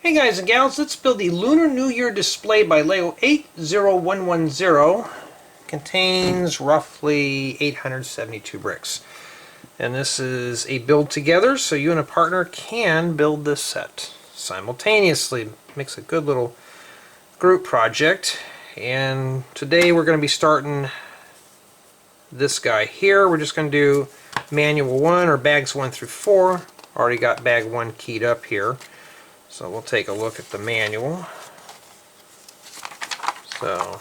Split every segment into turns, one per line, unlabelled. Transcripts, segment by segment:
Hey guys and gals, let's build the Lunar New Year display by LEGO 80110. Contains roughly 872 bricks. And this is a build together, so you and a partner can build this set simultaneously. Makes a good little group project. And today we're going to be starting this guy here. We're just going to do manual 1 or bags 1 through 4. Already got bag 1 keyed up here. So we'll take a look at the manual. So,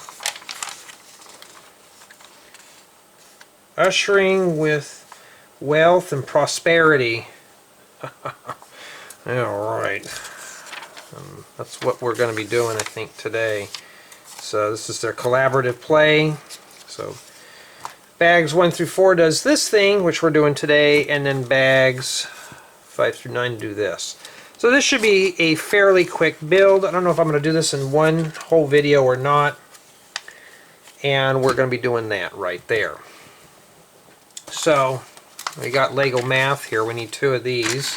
ushering with wealth and prosperity. Alright. That's what we're going to be doing, I think, today. So this is their collaborative play. So bags 1 through 4 does this thing, which we're doing today, and then bags 5 through 9 do this. So this should be a fairly quick build. I don't know if I'm going to do this in one whole video or not. And we're going to be doing that right there. So we got Lego Math here. We need 2 of these.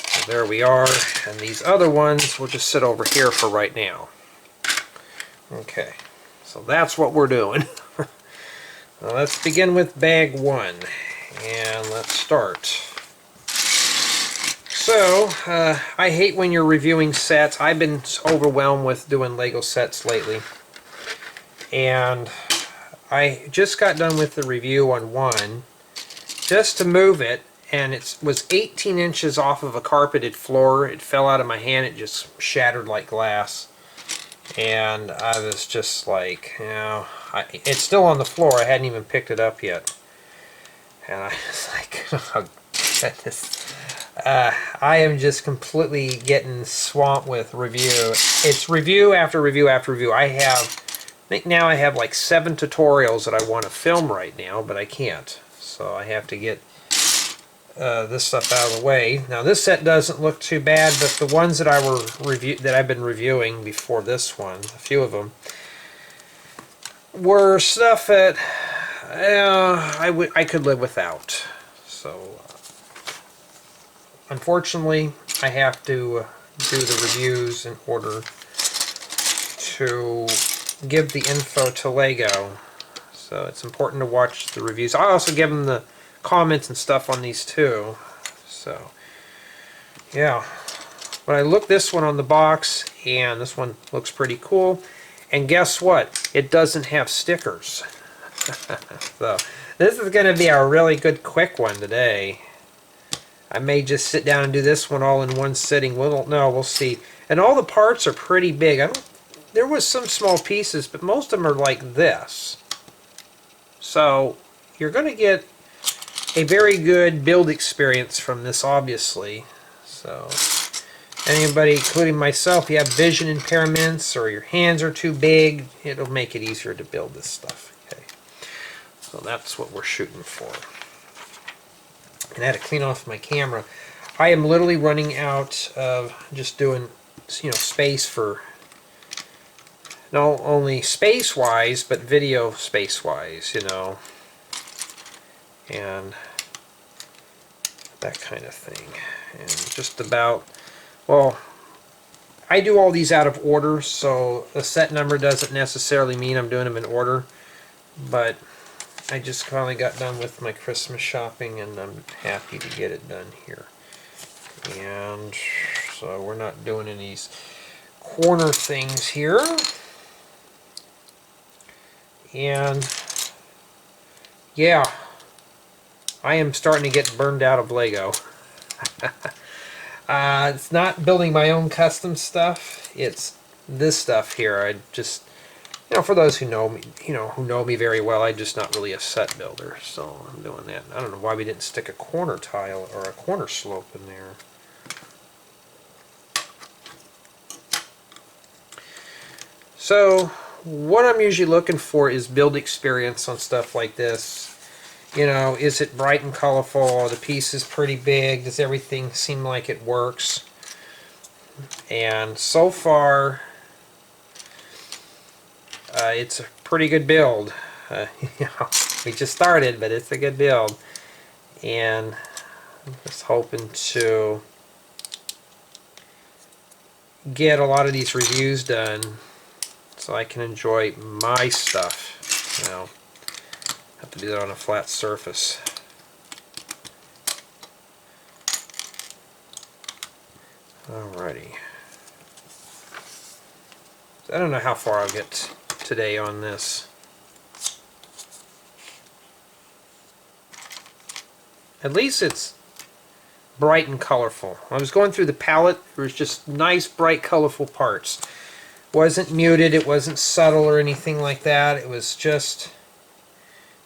So there we are. And these other ones will just sit over here for right now. Okay. So that's what we're doing. Now let's begin with bag 1. And let's start. So, I hate when you're reviewing sets. I've been overwhelmed with doing Lego sets lately. And I just got done with the review on one, just to move it, and it was 18 inches off of a carpeted floor. It fell out of my hand. It just shattered like glass. And I was just like, you know, it's still on the floor. I hadn't even picked it up yet. And I was like, oh, goodness. I am just completely getting swamped with review. It's review after review after review. I think now I have like 7 tutorials that I want to film right now, but I can't. So I have to get this stuff out of the way. Now this set doesn't look too bad, but the ones that I've been reviewing before this one, a few of them, were stuff that I could live without. So unfortunately, I have to do the reviews in order to give the info to Lego. So it's important to watch the reviews. I also give them the comments and stuff on these too. So, yeah. But I looked this one on the box, and this one looks pretty cool. And guess what? It doesn't have stickers. So, this is going to be a really good quick one today. I may just sit down and do this one all in one sitting. We'll see. And all the parts are pretty big. There was some small pieces, but most of them are like this. So you're going to get a very good build experience from this, obviously. So anybody, including myself, if you have vision impairments or your hands are too big, it'll make it easier to build this stuff. Okay. So that's what we're shooting for. And I had to clean off my camera. I am literally running out of just doing, space for not only space-wise, but video space-wise, and that kind of thing. And just about, well, I do all these out of order, so the set number doesn't necessarily mean I'm doing them in order, but I just finally got done with my Christmas shopping, and I'm happy to get it done here. And so we're not doing any of these corner things here. And yeah, I am starting to get burned out of Lego. It's not building my own custom stuff. It's this stuff here. I just, for those who know me, who know me very well, I'm just not really a set builder, so I'm doing that. I don't know why we didn't stick a corner tile or a corner slope in there. So what I'm usually looking for is build experience on stuff like this. Is it bright and colorful? Are the pieces pretty big? Does everything seem like it works? And so far, it's a pretty good build. We just started, but it's a good build. And I'm just hoping to get a lot of these reviews done so I can enjoy my stuff. You know, have to do that on a flat surface. Alrighty. So I don't know how far I'll get today on this. At least it's bright and colorful. I was going through the palette, there was just nice, bright, colorful parts. Wasn't muted, it wasn't subtle or anything like that. It was just,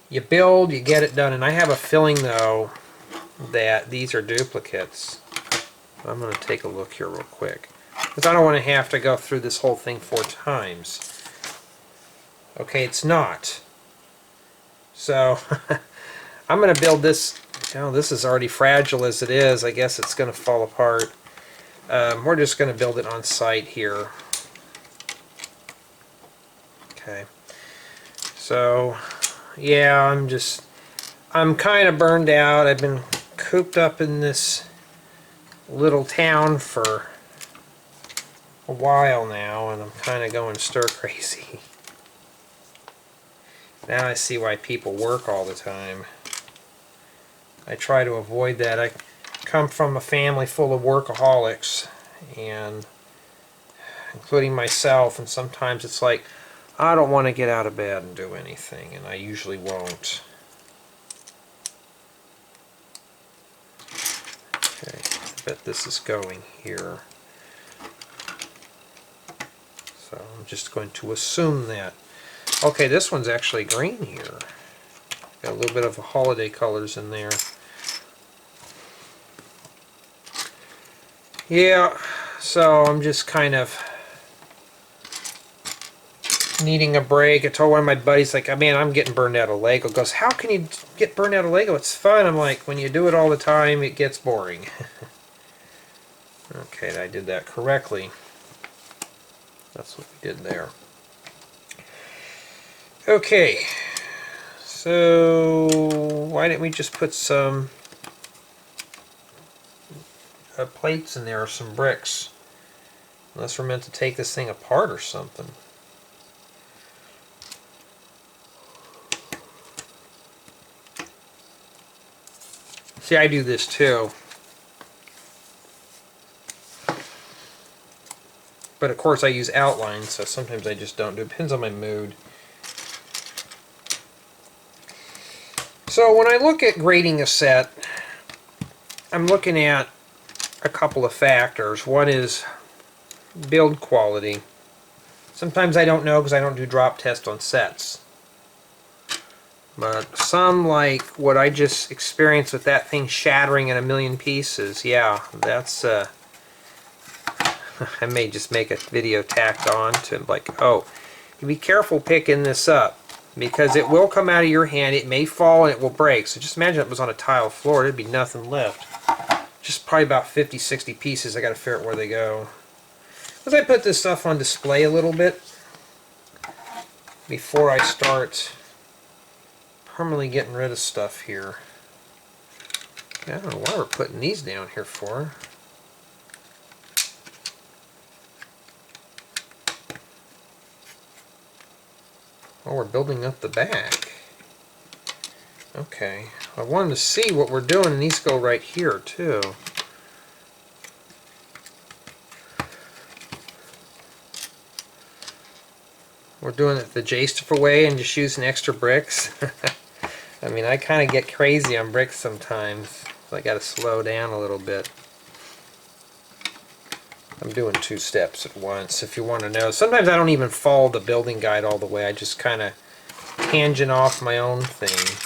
you build, you get it done. And I have a feeling, though, that these are duplicates. I'm going to take a look here real quick, because I don't want to have to go through this whole thing 4 times. Okay, it's not. So, I'm going to build this. Oh, this is already fragile as it is. I guess it's going to fall apart. We're just going to build it on site here. Okay. So, yeah, I'm kind of burned out. I've been cooped up in this little town for a while now, and I'm kind of going stir crazy. Now I see why people work all the time. I try to avoid that. I come from a family full of workaholics, and including myself, and sometimes it's like, I don't want to get out of bed and do anything, and I usually won't. Okay, I bet this is going here. So I'm just going to assume that. Okay, this one's actually green here. Got a little bit of holiday colors in there. Yeah, so I'm just kind of needing a break. I told one of my buddies, like, man, I'm getting burned out of Lego. He goes, how can you get burned out of Lego? It's fun. I'm like, when you do it all the time, it gets boring. Okay, I did that correctly. That's what we did there. Okay, so why didn't we just put some plates in there or some bricks? Unless we're meant to take this thing apart or something. See, I do this too. But of course I use outlines, so sometimes I just don't do it. Depends on my mood. So when I look at grading a set, I'm looking at a couple of factors. One is build quality. Sometimes I don't know because I don't do drop test on sets. But some, like what I just experienced with that thing shattering in a million pieces, yeah, that's I may just make a video tacked on to like, oh, you be careful picking this up because it will come out of your hand, it may fall and it will break. So just imagine it was on a tile floor, there'd be nothing left. Just probably about 50-60 pieces. I gotta figure out where they go. As I put this stuff on display a little bit before I start permanently getting rid of stuff here. I don't know why we're putting these down here for. Oh, we're building up the back. Okay. I wanted to see what we're doing, and these go right here, too. We're doing it the J-Stuffer way and just using extra bricks. I mean, I kind of get crazy on bricks sometimes, so I got to slow down a little bit. I'm doing 2 steps at once, if you want to know. Sometimes I don't even follow the building guide all the way. I just kind of tangent off my own thing.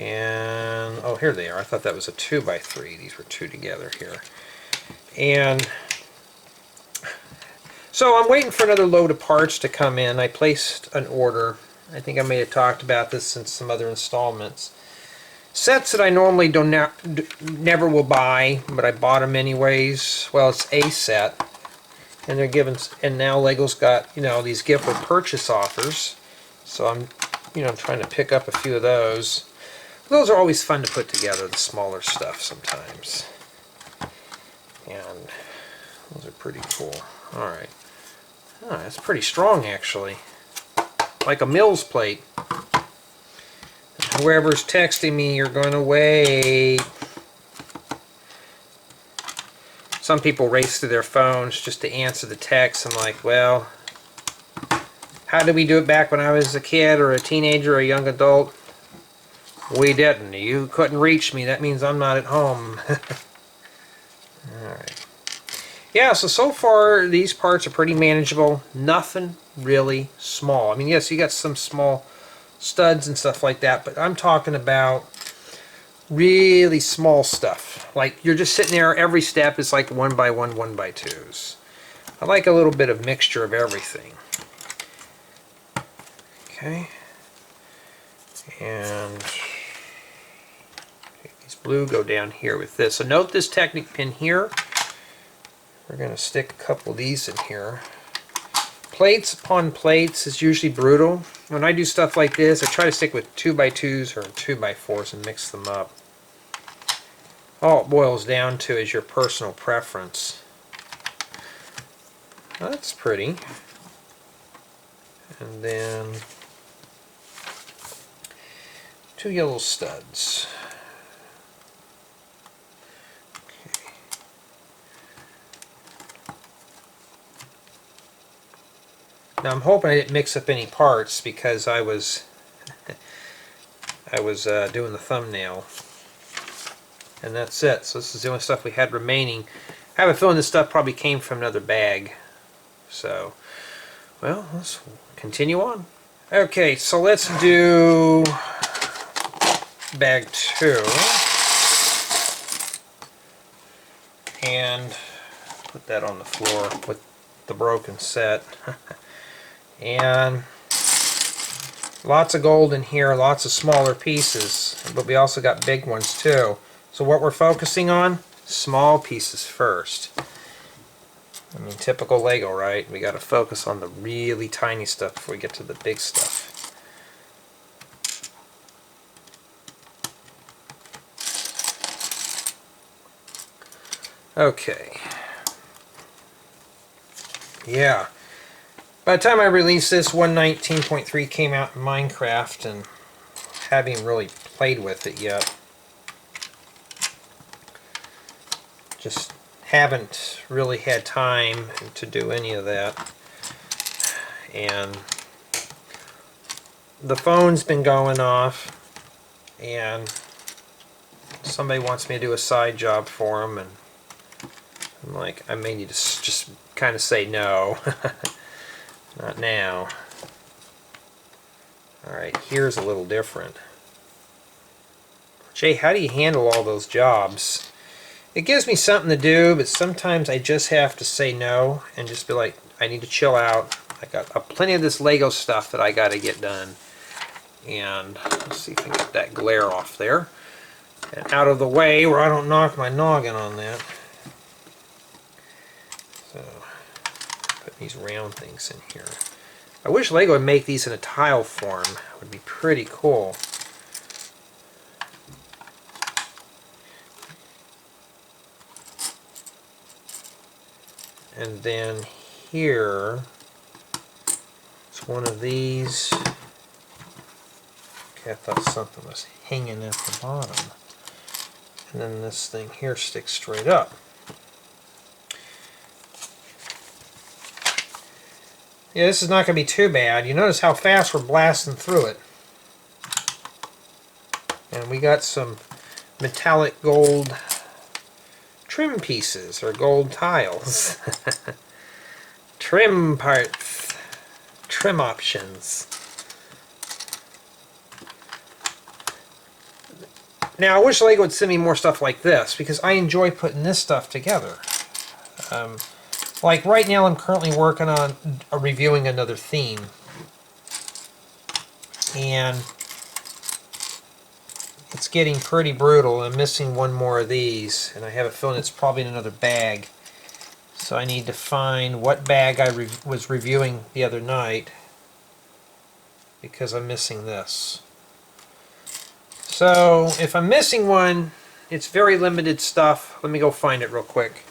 And, oh, here they are. I thought that was a 2x3. These were 2 together here. And so I'm waiting for another load of parts to come in. I placed an order. I think I may have talked about this in some other installments. Sets that I normally never will buy, but I bought them anyways. Well, it's a set, and they're given. And now Lego's got, you know, these gift with purchase offers. So I'm, you know, trying to pick up a few of those. Those are always fun to put together, the smaller stuff sometimes. And Those are pretty cool. Alright. Oh, that's pretty strong actually. Like a Mills plate. Whoever's texting me, you're going to wait. Some people race to their phones just to answer the text. I'm like, well, how did we do it back when I was a kid or a teenager or a young adult? We didn't. You couldn't reach me. That means I'm not at home. Alright. Yeah, so far these parts are pretty manageable. Nothing really small. I mean, yes, you got some small studs and stuff like that, but I'm talking about really small stuff. Like, you're just sitting there, every step is like 1x1, 1x2s. I like a little bit of mixture of everything. Okay. And these blue go down here with this. So note this Technic pin here. We're going to stick a couple of these in here. Plates upon plates is usually brutal. When I do stuff like this, I try to stick with 2x2s or 2x4s and mix them up. All it boils down to is your personal preference. That's pretty. And then 2 yellow studs. Okay. Now I'm hoping I didn't mix up any parts because I was doing the thumbnail. And that's it. So this is the only stuff we had remaining. I have a feeling this stuff probably came from another bag. So, well, let's continue on. Okay, so let's do bag 2. And put that on the floor with the broken set. And lots of gold in here, lots of smaller pieces, but we also got big ones too. So what we're focusing on, small pieces first. I mean, typical Lego, right? We got to focus on the really tiny stuff before we get to the big stuff. Okay. Yeah. By the time I released this, 1.19.3 came out in Minecraft, and haven't even really played with it yet. Just haven't really had time to do any of that. And the phone's been going off, and somebody wants me to do a side job for them, and I'm like, I may need to just kind of say no. Not now. Alright, here's a little different. Jay, how do you handle all those jobs? It gives me something to do, but sometimes I just have to say no and just be like, I need to chill out. I got plenty of this Lego stuff that I got to get done. And let's see if I can get that glare off there. And out of the way where I don't knock my noggin on that. So, put these round things in here. I wish Lego would make these in a tile form. It would be pretty cool. And then here, it's one of these. Okay, I thought something was hanging at the bottom. And then this thing here sticks straight up. Yeah, this is not going to be too bad. You notice how fast we're blasting through it. And we got some metallic gold trim pieces, or gold tiles. Trim parts. Trim options. Now, I wish Lego would send me more stuff like this, because I enjoy putting this stuff together. Like right now I'm currently working on reviewing another theme. And it's getting pretty brutal. I'm missing one more of these, and I have a feeling it's probably in another bag. So I need to find what bag I was reviewing the other night, because I'm missing this. So if I'm missing one, it's very limited stuff. Let me go find it real quick.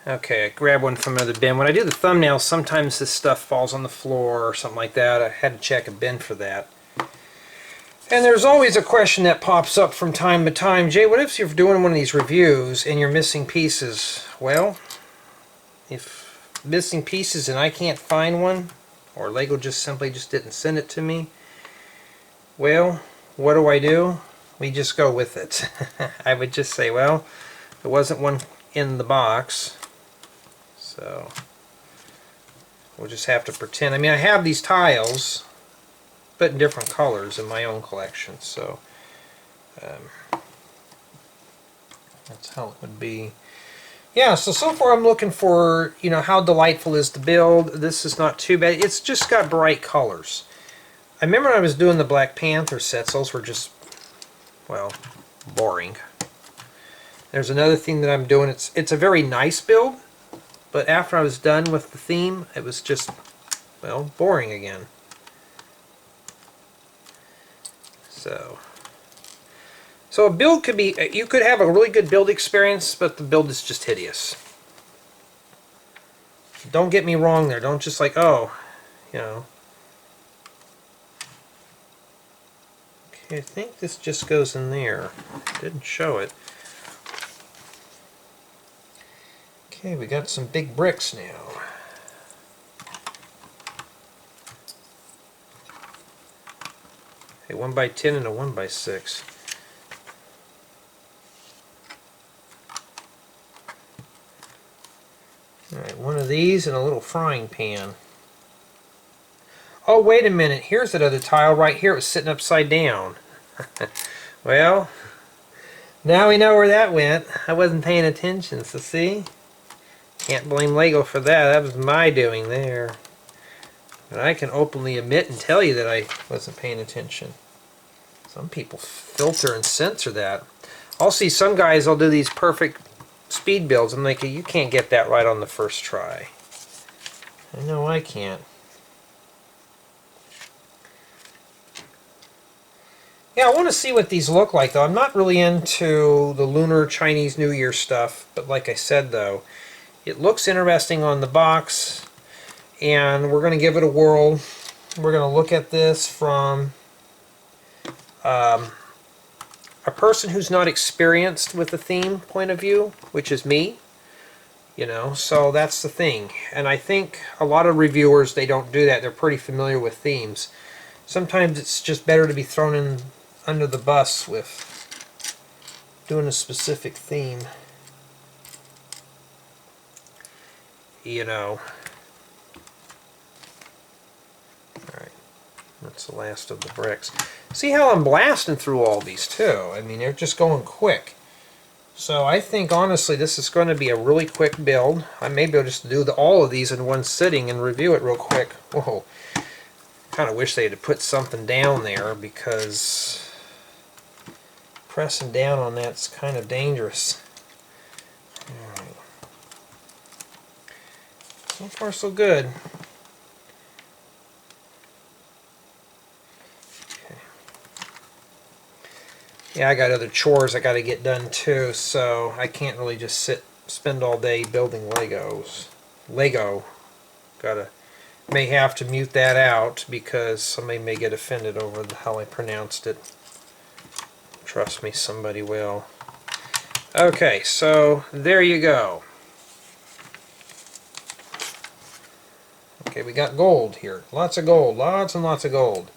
Okay, I grabbed one from another bin. When I do the thumbnails, sometimes this stuff falls on the floor or something like that. I had to check a bin for that. And there's always a question that pops up from time to time. Jay, what if you're doing one of these reviews and you're missing pieces? Well, if missing pieces and I can't find one, or Lego just simply didn't send it to me, well, what do? We just go with it. I would just say, well, there wasn't one in the box, so we'll just have to pretend. I mean, I have these tiles, but in different colors in my own collection, so that's how it would be. Yeah, so far I'm looking for, you know, how delightful is the build. This is not too bad. It's just got bright colors. I remember when I was doing the Black Panther sets, those were just, well, boring. There's another thing that I'm doing. It's a very nice build, but after I was done with the theme, it was just, well, boring again. So a build could be, you could have a really good build experience, but the build is just hideous. Don't get me wrong there. Don't just like, oh, you know. Okay, I think this just goes in there. Didn't show it. Okay, we got some big bricks now. A 1x10 and a 1x6. Alright, one of these and a little frying pan. Oh, wait a minute. Here's that other tile right here. It was sitting upside down. Well, now we know where that went. I wasn't paying attention, so see? Can't blame Lego for that. That was my doing there. But I can openly admit and tell you that I wasn't paying attention. Some people filter and censor that. I'll see some guys, they'll do these perfect speed builds. I'm like, you can't get that right on the first try. I know I can't. Yeah, I want to see what these look like, though. I'm not really into the Lunar Chinese New Year stuff, but like I said, though, it looks interesting on the box, and we're going to give it a whirl. We're going to look at this from a person who's not experienced with the theme point of view, which is me. You know, so that's the thing. And I think a lot of reviewers, they don't do that. They're pretty familiar with themes. Sometimes it's just better to be thrown in under the bus with doing a specific theme. You know. Alright, that's the last of the bricks. See how I'm blasting through all these too. I mean, they're just going quick. So I think honestly this is going to be a really quick build. I may be able to just do all of these in one sitting and review it real quick. Whoa. Kind of wish they had put something down there, because pressing down on that's kind of dangerous. Alright. So far so good. Okay. Yeah, I got other chores I got to get done too, so I can't really just spend all day building Legos. Lego. May have to mute that out because somebody may get offended over how I pronounced it. Trust me, somebody will. Okay, so there you go. Okay, we got gold here. Lots of gold. Lots and lots of gold.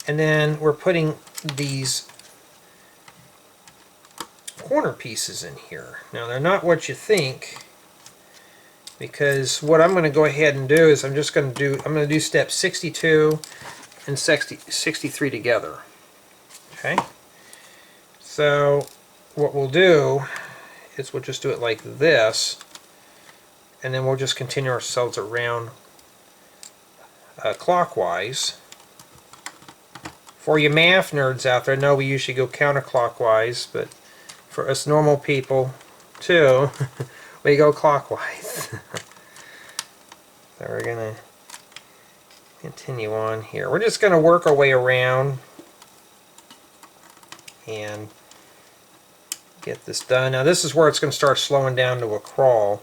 And then we're putting these corner pieces in here. Now, they're not what you think, because what I'm going to go ahead and do is I'm going to do step 62 and 63 together. Okay? So what we'll do is we'll just do it like this, and then we'll just continue ourselves around clockwise. For you math nerds out there, I know we usually go counterclockwise, but for us normal people too, we go clockwise. So we're going to continue on here. We're just going to work our way around and get this done. Now this is where it's going to start slowing down to a crawl.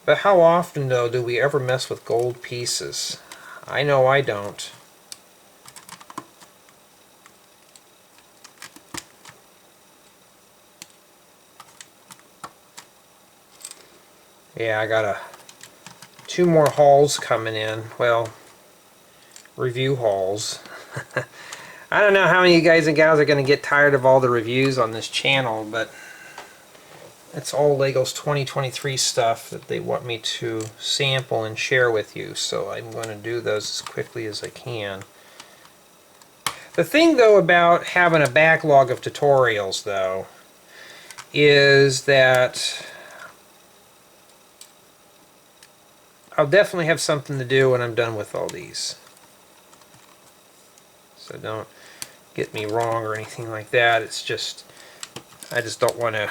But how often, though, do we ever mess with gold pieces? I know I don't. Yeah, I got two more hauls coming in. Well, review hauls. I don't know how many of you guys and gals are going to get tired of all the reviews on this channel, but it's all Legos 2023 stuff that they want me to sample and share with you, so I'm going to do those as quickly as I can. The thing, though, about having a backlog of tutorials, though, is that I'll definitely have something to do when I'm done with all these. So don't get me wrong or anything like that. It's just, I just don't want to,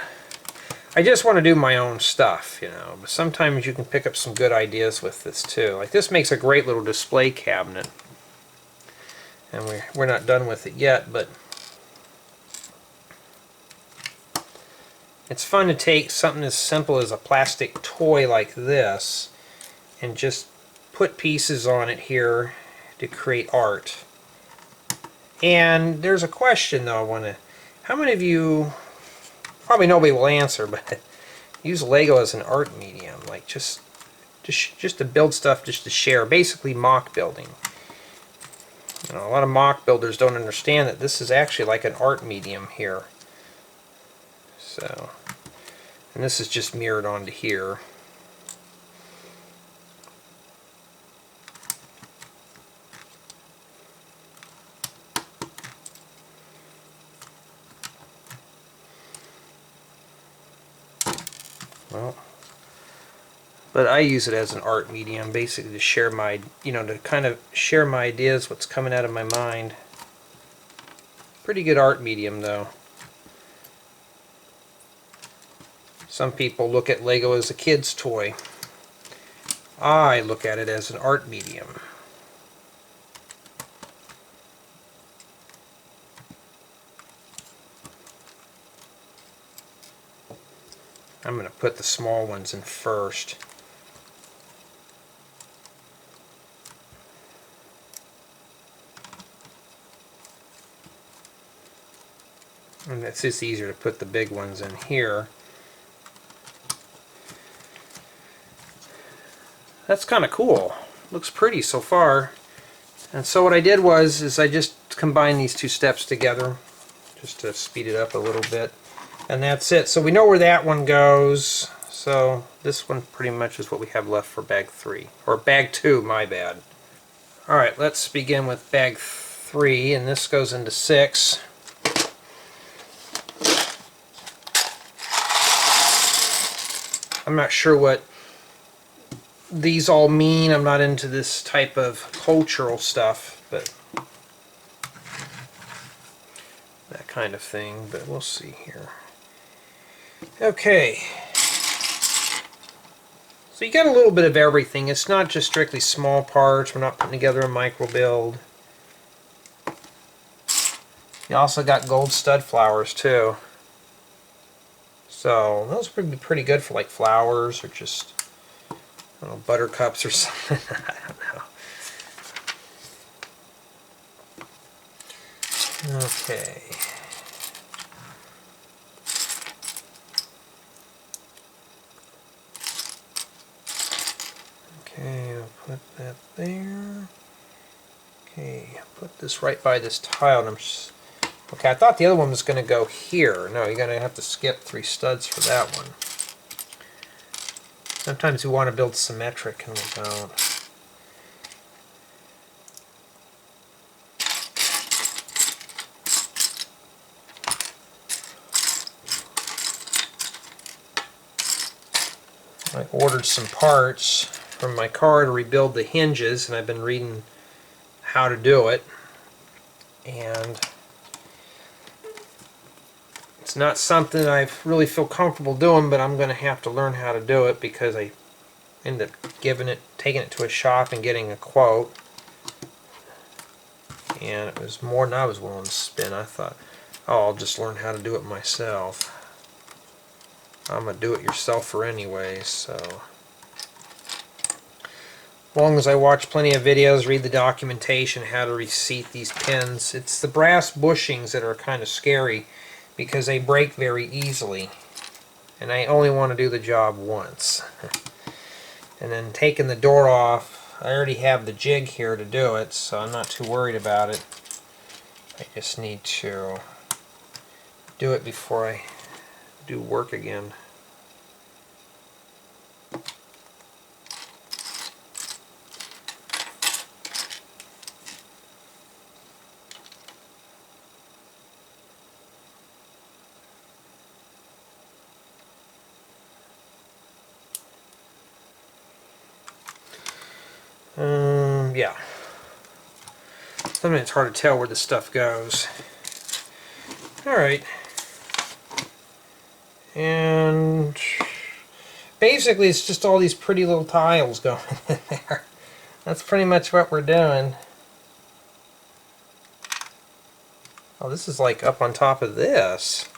I just want to do my own stuff, you know. But sometimes you can pick up some good ideas with this too. Like this makes a great little display cabinet. And we're not done with it yet, but it's fun to take something as simple as a plastic toy like this and just put pieces on it here to create art. And there's a question though I want to, how many of you, probably nobody will answer, but use Lego as an art medium, like just to build stuff, just to share, basically mock building. You know, a lot of mock builders don't understand that this is actually like an art medium here. So, and this is just mirrored onto here. Well, but I use it as an art medium, basically to share my, you know, to kind of share my ideas, what's coming out of my mind. Pretty good art medium, though. Some people look at Lego as a kid's toy. I look at it as an art medium. I'm going to put the small ones in first. And it's just easier to put the big ones in here. That's kind of cool. Looks pretty so far. And so what I did is I just combined these two steps together just to speed it up a little bit. And that's it. So we know where that one goes. So this one pretty much is what we have left for bag 3. Or bag 2, my bad. Alright, let's begin with bag 3, and this goes into 6. I'm not sure what these all mean. I'm not into this type of cultural stuff, but that kind of thing, but we'll see here. Okay. So you got a little bit of everything. It's not just strictly small parts. We're not putting together a micro build. You also got gold stud flowers too. So those would be pretty good for like flowers or just, I don't know, buttercups or something. I don't know. Okay. Okay, I'll put that there. Okay, put this right by this tile. And I'm just, okay, I thought the other one was going to go here. No, you're going to have to skip 3 studs for that one. Sometimes we want to build symmetric and we don't. I ordered some parts from my car to rebuild the hinges, and I've been reading how to do it. And it's not something I really feel comfortable doing, but I'm going to have to learn how to do it because I ended up taking it to a shop and getting a quote. And it was more than I was willing to spend. I thought, oh, I'll just learn how to do it myself. I'm a do-it-yourselfer anyway, so as long as I watch plenty of videos, read the documentation, how to reseat these pins. It's the brass bushings that are kind of scary because they break very easily. And I only want to do the job once. And then taking the door off, I already have the jig here to do it, so I'm not too worried about it. I just need to do it before I do work again. Yeah. Sometimes it's hard to tell where the stuff goes. Alright. And basically it's just all these pretty little tiles going in there. That's pretty much what we're doing. Oh, this is like up on top of this.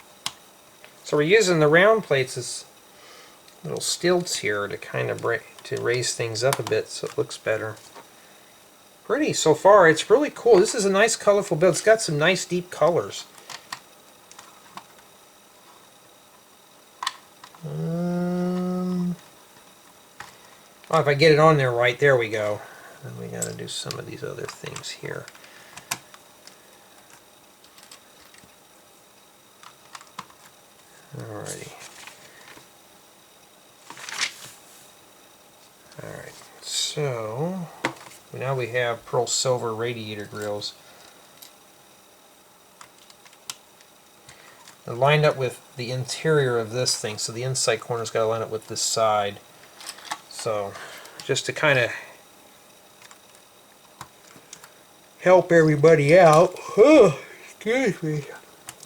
So we're using the round plates as little stilts here to kind of raise things up a bit so it looks better. Pretty so far. It's really cool. This is a nice colorful build. It's got some nice deep colors. Oh, if I get it on there right, there we go. Then we got to do some of these other things here. Alrighty. Alright, so now we have pearl silver radiator grills. They're lined up with the interior of this thing, so the inside corner's got to line up with this side. So, just to kind of help everybody out. Oh, excuse me.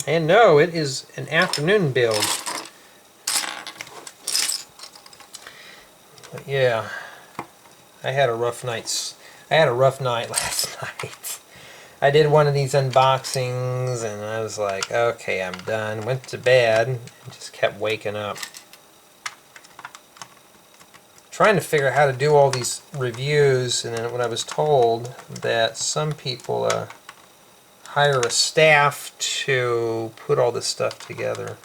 And no, it is an afternoon build. But yeah, I had a rough night last night. I did one of these unboxings and I was like, okay, I'm done. Went to bed and just kept waking up. Trying to figure out how to do all these reviews, and then when I was told that some people hire a staff to put all this stuff together.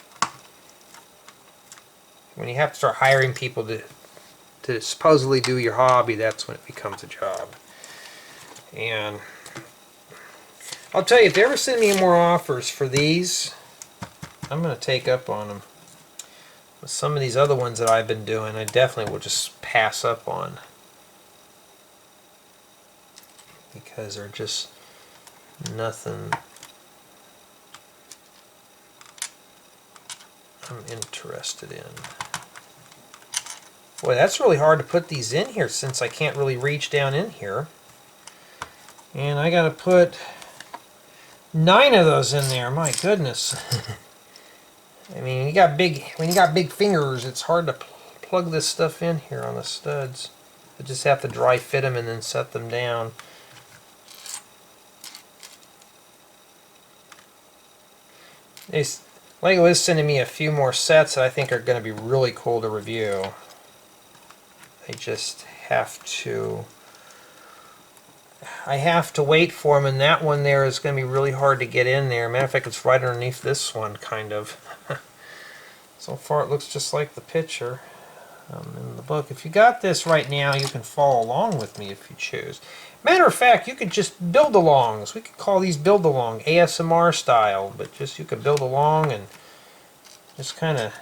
When you have to start hiring people to supposedly do your hobby, that's when it becomes a job. And I'll tell you, if they ever send me more offers for these, I'm going to take up on them. With some of these other ones that I've been doing, I definitely will just pass up on. Because they're just nothing I'm interested in. Boy, that's really hard to put these in here since I can't really reach down in here. And I gotta put 9 of those in there, my goodness. I mean, when you got big fingers, it's hard to plug this stuff in here on the studs. I just have to dry fit them and then set them down. LEGO is sending me a few more sets that I think are going to be really cool to review. I just have to wait for them, and that one there is going to be really hard to get in there. Matter of fact, it's right underneath this one, kind of. So far it looks just like the picture in the book. If you got this right now, you can follow along with me if you choose. Matter of fact, you could just build alongs. We could call these build along, ASMR style, but just you could build along and just kind of.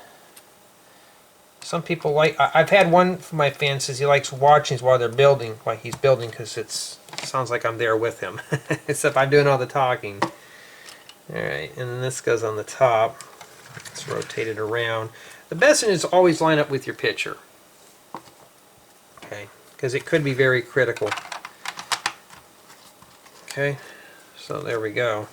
Some people like. I've had one of my fans says he likes watching while they're building, while he's building, because it sounds like I'm there with him, except I'm doing all the talking. All right, and then this goes on the top. It's rotated around. The best thing is always line up with your picture. Okay, because it could be very critical. Okay, so there we go.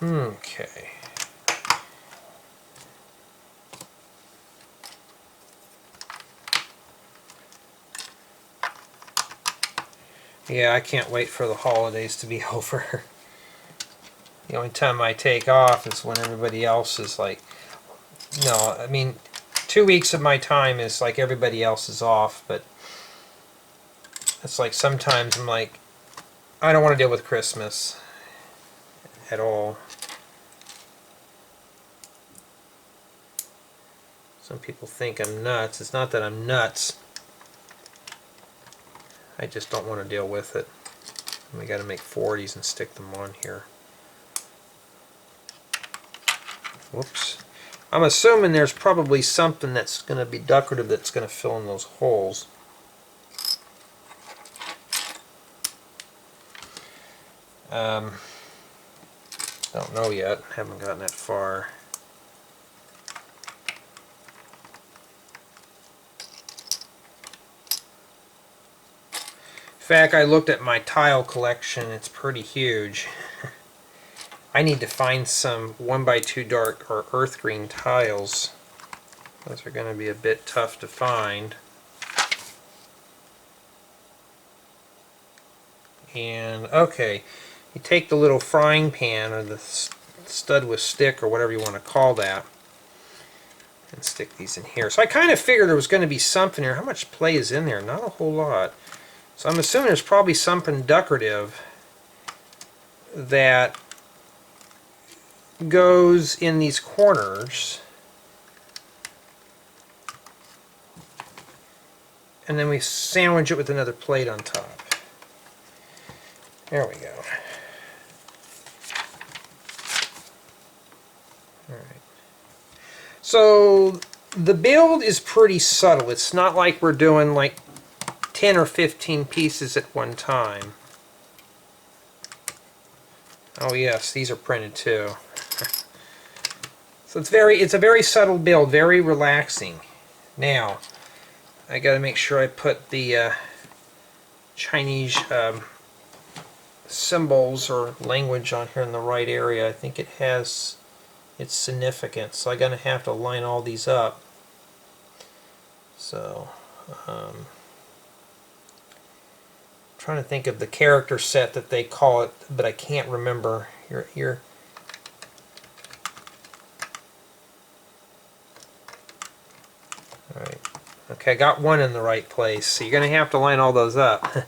Okay. Yeah, I can't wait for the holidays to be over. The only time I take off is when everybody else is like, no, I mean, 2 weeks of my time is like everybody else is off, but it's like sometimes I'm like, I don't want to deal with Christmas at all. Some people think I'm nuts. It's not that I'm nuts. I just don't want to deal with it. We got to make 40s and stick them on here. Whoops. I'm assuming there's probably something that's going to be decorative that's going to fill in those holes. Don't know yet. Haven't gotten that far. In fact, I looked at my tile collection. It's pretty huge. I need to find some 1x2 dark or earth green tiles. Those are going to be a bit tough to find. And okay, you take the little frying pan or the stud with stick or whatever you want to call that and stick these in here. So I kind of figured there was going to be something here. How much play is in there? Not a whole lot. So I'm assuming there's probably something decorative that goes in these corners. And then we sandwich it with another plate on top. There we go. Alright. So the build is pretty subtle. It's not like we're doing like 10 or 15 pieces at one time. Oh yes, these are printed too. So it's a very subtle build, very relaxing. Now, I got to make sure I put the Chinese symbols or language on here in the right area. I think it has its significance, so I'm going to have to line all these up. So, trying to think of the character set that they call it, but I can't remember. Here. Alright. Okay, I got one in the right place, so you're going to have to line all those up.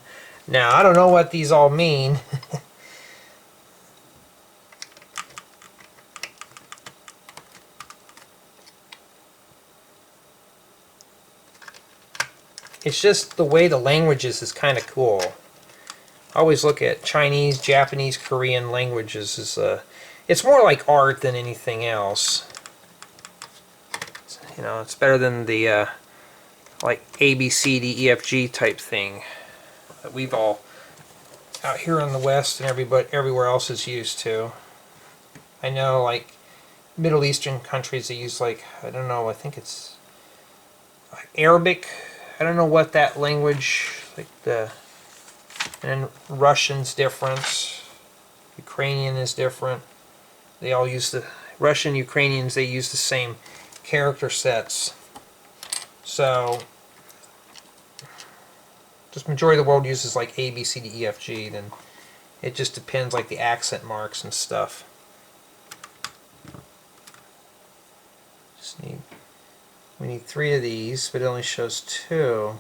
Now, I don't know what these all mean. It's just the way the languages is kind of cool. I always look at Chinese, Japanese, Korean languages as it's more like art than anything else. You know, it's better than the like A, B, C, D, E, F, G type thing that we've all out here in the West and everywhere else is used to. I know, like Middle Eastern countries, they use like, I don't know, I think it's Arabic. I don't know what that language, like and Russian's different. Ukrainian is different. They all use the Russian, Ukrainians, they use the same character sets. So just majority of the world uses like A, B, C, D, E, F, G. Then it just depends, like the accent marks and stuff. We need 3 of these, but it only shows 2.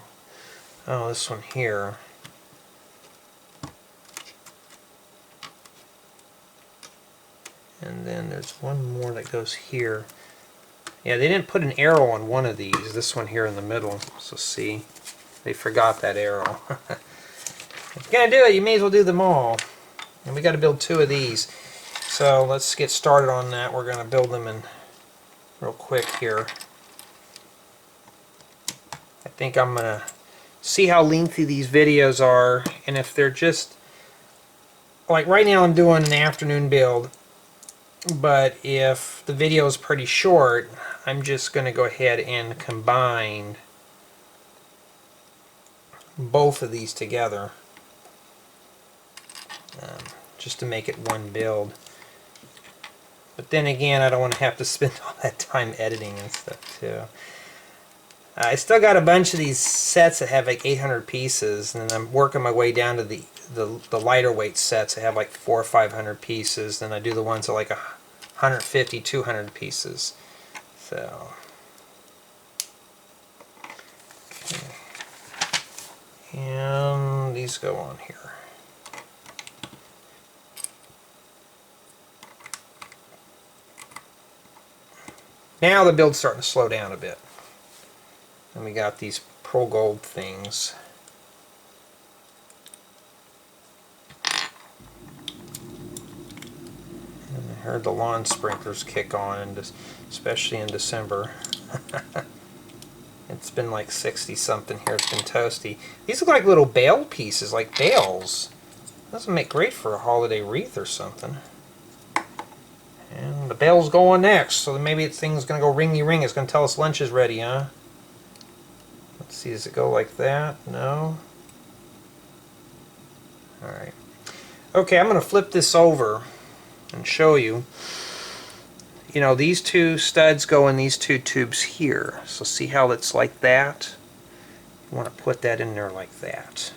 Oh, this one here. And then there's one more that goes here. Yeah, they didn't put an arrow on one of these. This one here in the middle. So see, they forgot that arrow. If you're gonna do it, you may as well do them all. And we got to build 2 of these. So let's get started on that. We're gonna build them in real quick here. I think I'm gonna see how lengthy these videos are, and if they're just like right now I'm doing an afternoon build, but if the video is pretty short, I'm just going to go ahead and combine both of these together just to make it one build. But then again, I don't want to have to spend all that time editing and stuff too. I still got a bunch of these sets that have like 800 pieces, and then I'm working my way down to the lighter weight sets that have like 400 or 500 pieces. Then I do the ones that like 150, 200 pieces. So, okay. And these go on here. Now the build's starting to slow down a bit. And we got these pearl gold things. And I heard the lawn sprinklers kick on, especially in December. It's been like 60 something here. It's been toasty. These look like little bale pieces, like bales. Doesn't make great for a holiday wreath or something. And the bell's going next, so maybe this thing's going to go ringy ring. It's going to tell us lunch is ready, huh? Let's see, does it go like that? No? Alright. Okay, I'm going to flip this over and show you. You know, these two studs go in these two tubes here. So see how it's like that? You want to put that in there like that.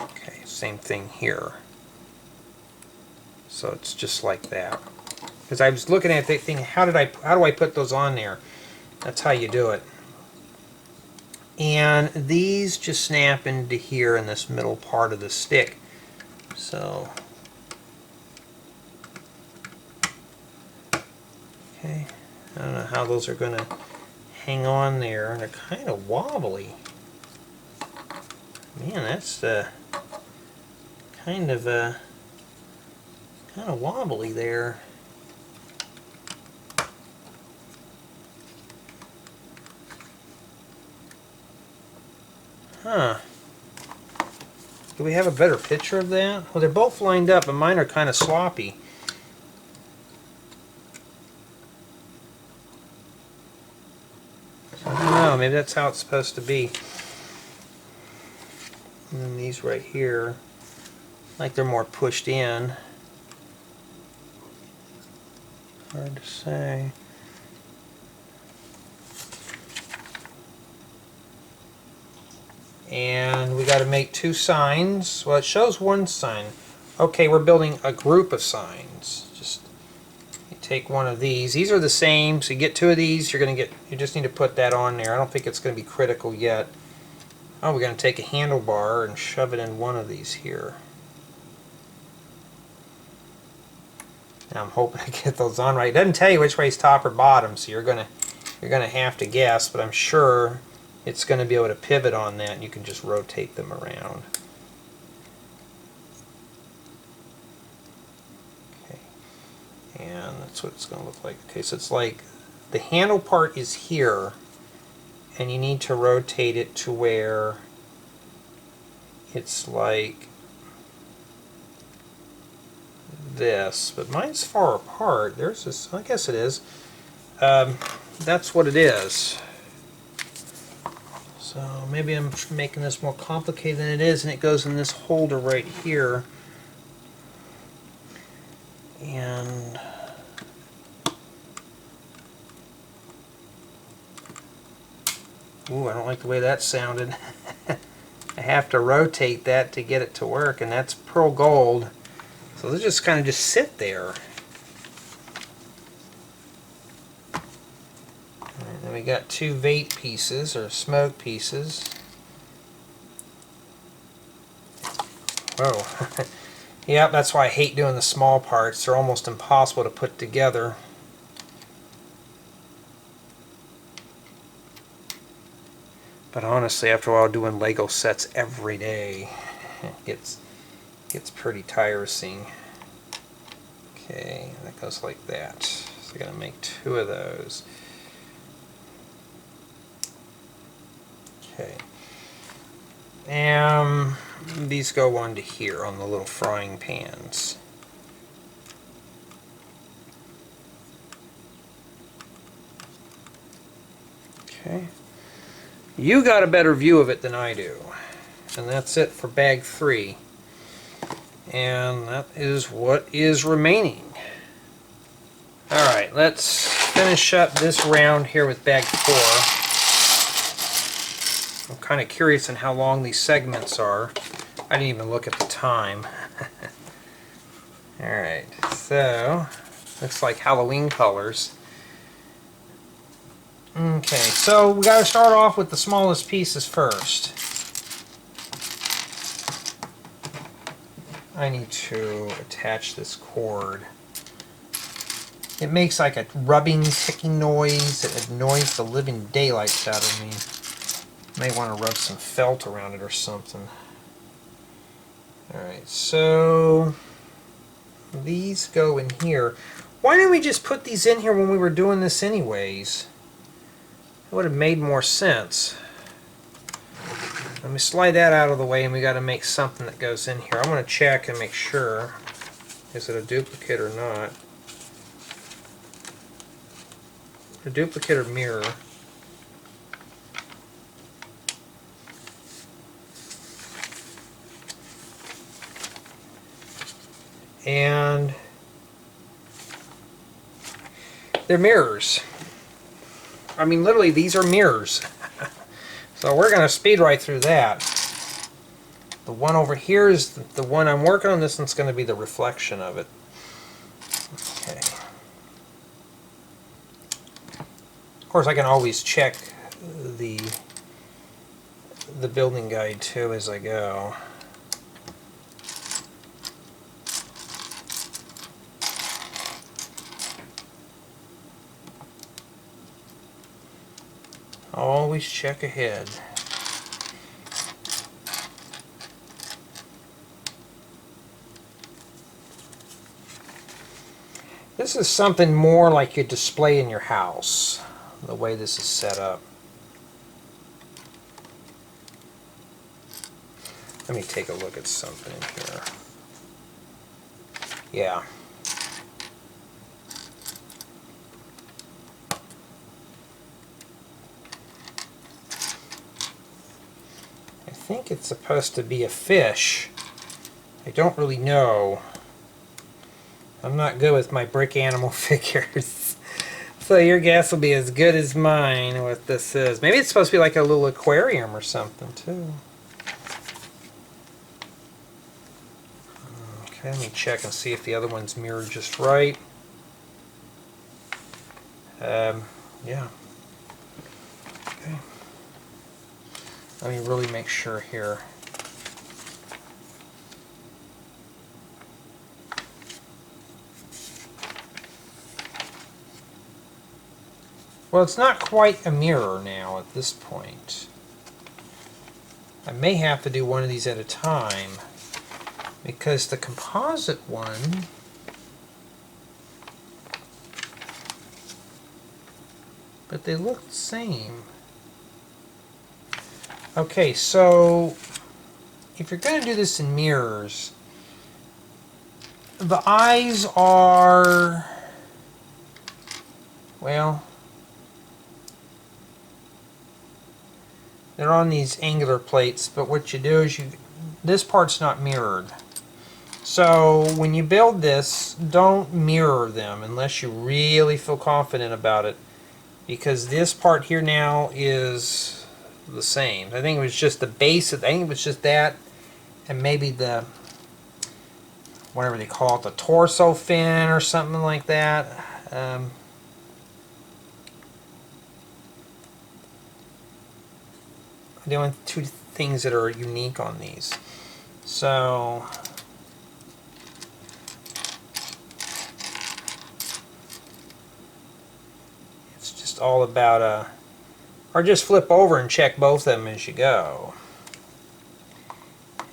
Okay, same thing here. So it's just like that. Because I was looking at that thing, how do I put those on there? That's how you do it. And these just snap into here in this middle part of the stick. So, okay, I don't know how those are going to hang on there. They're kind of wobbly. Man, that's kind of wobbly there. Huh. Do we have a better picture of that? Well, they're both lined up, but mine are kind of sloppy. I don't know, maybe that's how it's supposed to be. And then these right here, like they're more pushed in. Hard to say. And we got to make two signs. Well, it shows one sign. Okay, we're building a group of signs. Just you take one of these. These are the same, so you get two of these. You just need to put that on there. I don't think it's going to be critical yet. Oh, we're going to take a handlebar and shove it in one of these here. Now I'm hoping I get those on right. It doesn't tell you which way is top or bottom, so you're gonna have to guess, but I'm sure it's going to be able to pivot on that, and you can just rotate them around. Okay, and that's what it's going to look like. Okay, so it's like the handle part is here, and you need to rotate it to where it's like this, but mine's far apart. There's this, I guess it is. That's what it is. So maybe I'm making this more complicated than it is, and it goes in this holder right here. And ooh, I don't like the way that sounded. I have to rotate that to get it to work, and that's pearl gold. So they just kind of just sit there. And then we got two vate pieces, or smoke pieces. Whoa. Yep, that's why I hate doing the small parts. They're almost impossible to put together. But honestly, after a while doing Lego sets every day, it gets pretty tiresome. Okay, that goes like that. So I'm going to make two of those. Okay. And these go onto here on the little frying pans. Okay. You got a better view of it than I do. And that's it for bag 3. And that is what is remaining. Alright, let's finish up this round here with bag 4. kind of curious on how long these segments are. I didn't even look at the time. Alright, so looks like Halloween colors. Okay, so we got to start off with the smallest pieces first. I need to attach this cord. It makes like a rubbing, ticking noise. It annoys the living daylights out of me. May want to rub some felt around it or something. Alright, so these go in here. Why didn't we just put these in here when we were doing this anyways? It would have made more sense. Let me slide that out of the way, and we got to make something that goes in here. I want to check and make sure. Is it a duplicate or not? A duplicate or mirror. And they're mirrors. I mean, literally, these are mirrors. So we're going to speed right through that. The one over here is the one I'm working on. This one's going to be the reflection of it. Okay. Of course, I can always check the building guide too as I go. Always check ahead. This is something more like you display in your house, the way this is set up. Let me take a look at something here. Yeah. I think it's supposed to be a fish. I don't really know. I'm not good with my brick animal figures. So your guess will be as good as mine what this is. Maybe it's supposed to be like a little aquarium or something too. Okay, let me check and see if the other one's mirrored just right. Yeah. Okay. Let me really make sure here. Well, it's not quite a mirror now at this point. I may have to do one of these at a time because the composite one but they look the same. Okay, so if you're going to do this in mirrors, the eyes are, well, they're on these angular plates, but what you do is this part's not mirrored. So when you build this, don't mirror them unless you really feel confident about it, because this part here now is the same. I think it was just the base, I think it was just that, and maybe the, whatever they call it, the torso fin or something like that. The only two things that are unique on these. So it's just all about or just flip over and check both of them as you go.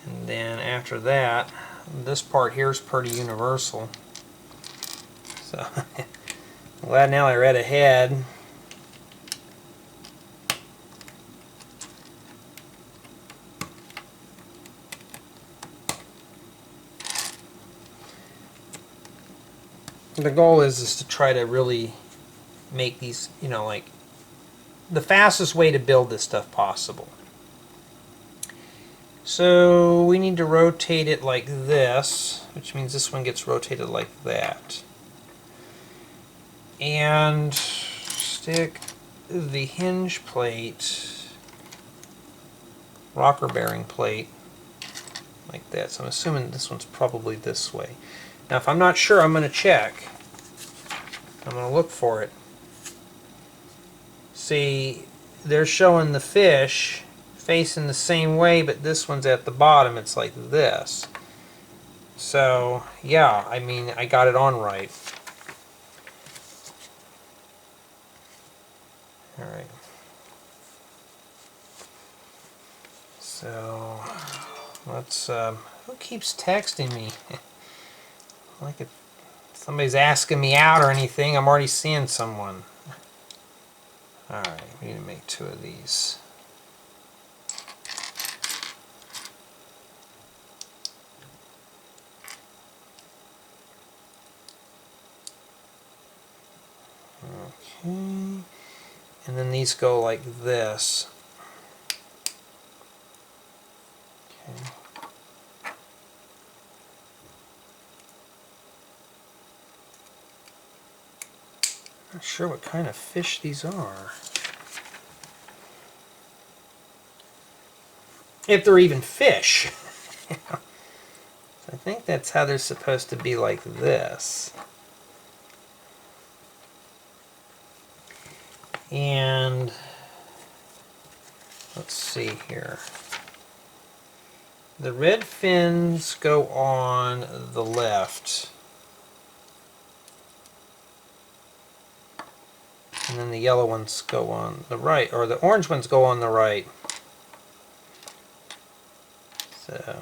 And then after that, this part here is pretty universal. So I'm glad now I read ahead. The goal is to try to really make these, you know, like the fastest way to build this stuff possible. So we need to rotate it like this, which means this one gets rotated like that. And stick the hinge plate rocker bearing plate like that. So I'm assuming this one's probably this way. Now if I'm not sure, I'm going to check. I'm going to look for it. See, they're showing the fish facing the same way, but this one's at the bottom. It's like this. So yeah, I mean, I got it on right. Alright. So let's who keeps texting me? Like if somebody's asking me out or anything, I'm already seeing someone. Alright, we need to make 2 of these. Okay. And then these go like this. Okay. Not sure what kind of fish these are. If they're even fish. I think that's how they're supposed to be, like this. And let's see here. The red fins go on the left. And then the yellow ones go on the right, or the orange ones go on the right. So,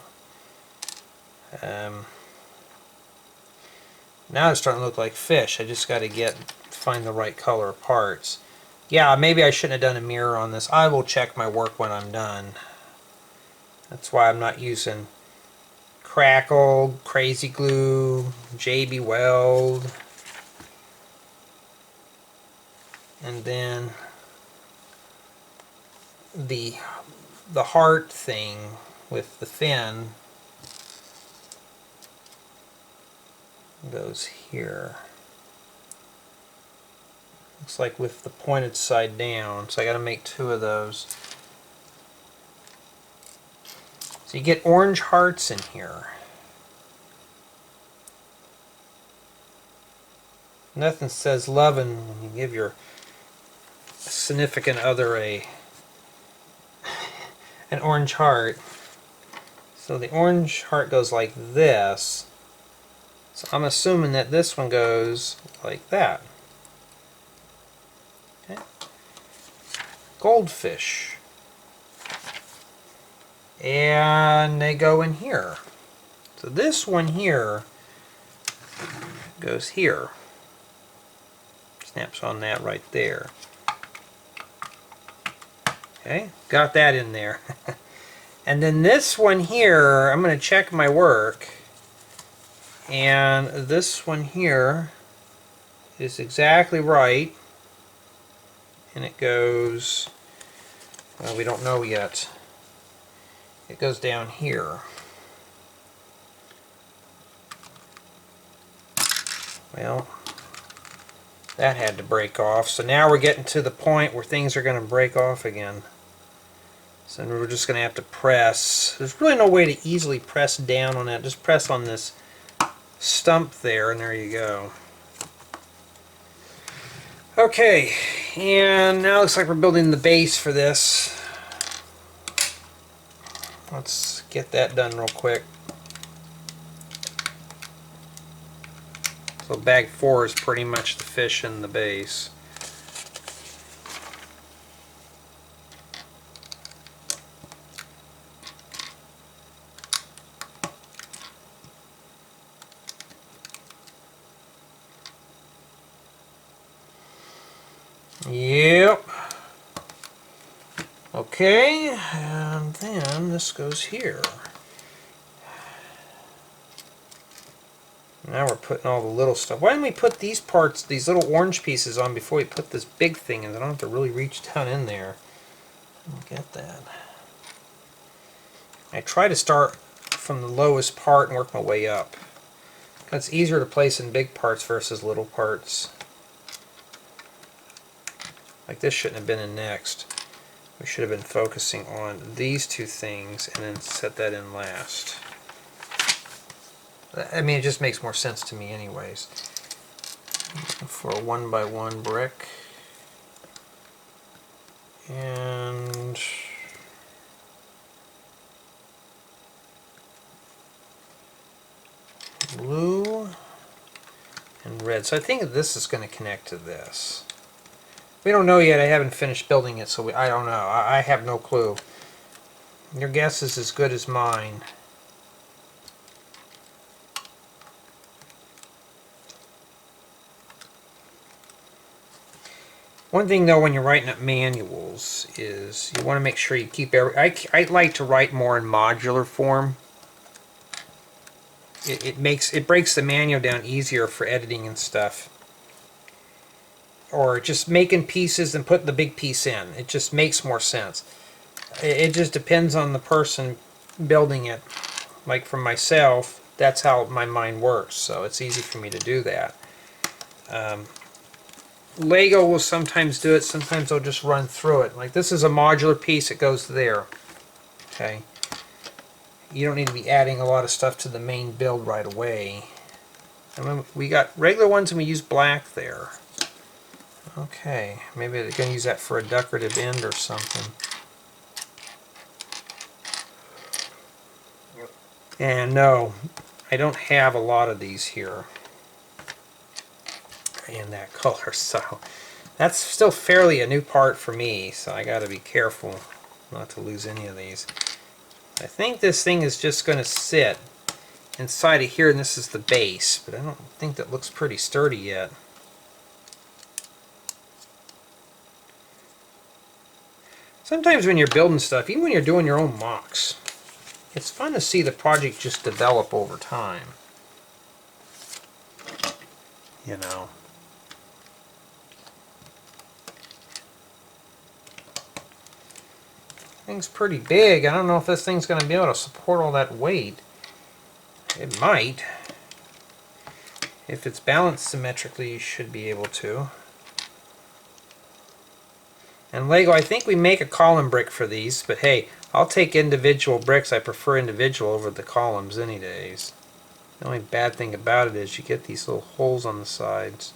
now it's starting to look like fish. I just got to find the right color parts. Yeah, maybe I shouldn't have done a mirror on this. I will check my work when I'm done. That's why I'm not using Crackle, Crazy Glue, JB Weld. And then the heart thing with the fin goes here. Looks like with the pointed side down, so I got to make 2 of those. So you get orange hearts in here. Nothing says loving when you give your significant other an orange heart. So the orange heart goes like this. So I'm assuming that this one goes like that. Okay. Goldfish. And they go in here. So this one here goes here. Snaps on that right there. Okay, got that in there. And then this one here, I'm going to check my work. And this one here is exactly right. And it goes, well, we don't know yet. It goes down here. Well, that had to break off. So now we're getting to the point where things are going to break off again. So we're just going to have to press. There's really no way to easily press down on that. Just press on this stump there, and there you go. Okay, and now it looks like we're building the base for this. Let's get that done real quick. So bag 4 is pretty much the fish in the base. Yep. Okay, and then this goes here. Now we're putting all the little stuff. Why didn't we put these parts, these little orange pieces on before we put this big thing in? I don't have to really reach down in there. I don't get that. I try to start from the lowest part and work my way up. It's easier to place in big parts versus little parts. Like this shouldn't have been in next. We should have been focusing on these two things and then set that in last. I mean, it just makes more sense to me anyways. For a 1x1 brick. And blue and red. So I think this is going to connect to this. We don't know yet. I haven't finished building it, so I don't know. I have no clue. Your guess is as good as mine. One thing though, when you're writing up manuals, is you want to make sure you keep I like to write more in modular form. It breaks the manual down easier for editing and stuff. Or just making pieces and putting the big piece in. It just makes more sense. It just depends on the person building it. Like for myself, that's how my mind works, so it's easy for me to do that. Lego will sometimes do it, sometimes they'll just run through it. Like this is a modular piece, it goes there. Okay. You don't need to be adding a lot of stuff to the main build right away. And then we got regular ones and we use black there. Okay, maybe they're going to use that for a decorative end or something. And no, I don't have a lot of these here in that color, so that's still fairly a new part for me, so I got to be careful not to lose any of these. I think this thing is just going to sit inside of here, and this is the base, but I don't think that looks pretty sturdy yet. Sometimes when you're building stuff, even when you're doing your own mocks, it's fun to see the project just develop over time. You know. Thing's pretty big. I don't know if this thing's going to be able to support all that weight. It might. If it's balanced symmetrically, you should be able to. And Lego, I think we make a column brick for these, but hey, I'll take individual bricks. I prefer individual over the columns any days. The only bad thing about it is you get these little holes on the sides.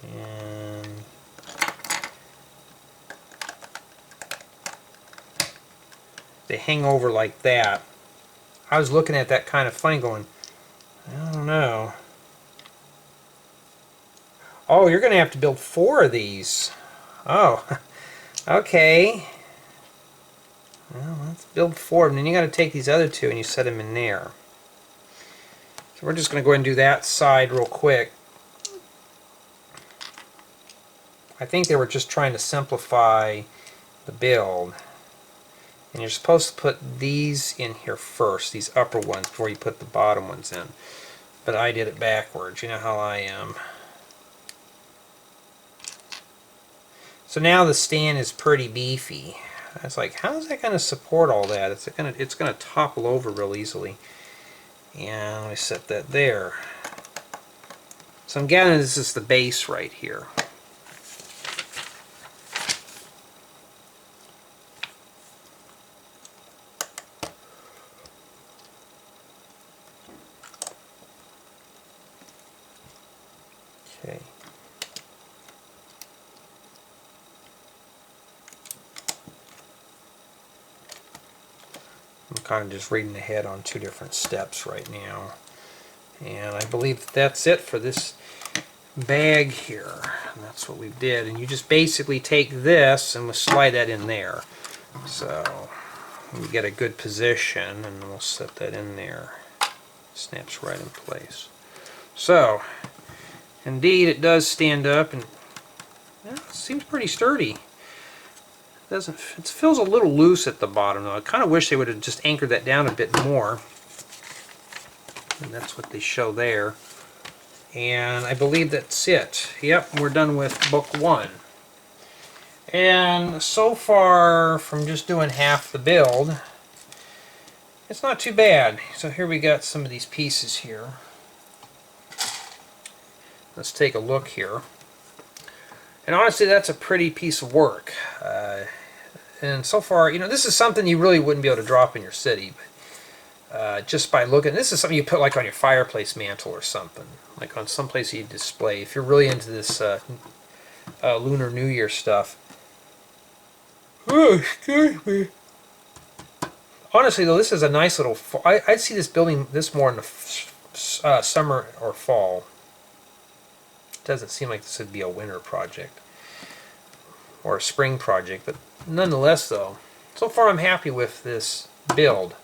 And they hang over like that. I was looking at that kind of funny going, I don't know. Oh, you're going to have to build 4 of these. Oh, okay. Well, let's build 4, and then you got to take these other 2 and you set them in there. So we're just going to go ahead and do that side real quick. I think they were just trying to simplify the build. And you're supposed to put these in here first, these upper ones, before you put the bottom ones in. But I did it backwards. You know how I am. So now the stand is pretty beefy. I was like, how is that going to support all that? It's going to topple over real easily. And I set that there. So I'm gathering this is the base right here. Okay. I'm kind of just reading ahead on 2 different steps right now. And I believe that's it for this bag here. And that's what we did. And you just basically take this and we'll slide that in there. So we get a good position and we'll set that in there. Snaps right in place. So indeed it does stand up, and yeah, it seems pretty sturdy. It feels a little loose at the bottom though. I kind of wish they would have just anchored that down a bit more. And that's what they show there. And I believe that's it. Yep, we're done with book 1. And so far, from just doing half the build, it's not too bad. So here we got some of these pieces here. Let's take a look here. And honestly, that's a pretty piece of work. And so far, you know, this is something you really wouldn't be able to drop in your city. But just by looking, this is something you put like on your fireplace mantle or something. Like on some place you display. If you're really into this Lunar New Year stuff. Oh, excuse me. Honestly, though, this is a nice little... I'd see this building this more in the summer or fall. It doesn't seem like this would be a winter project. Or a spring project. But nonetheless, though, so far I'm happy with this build.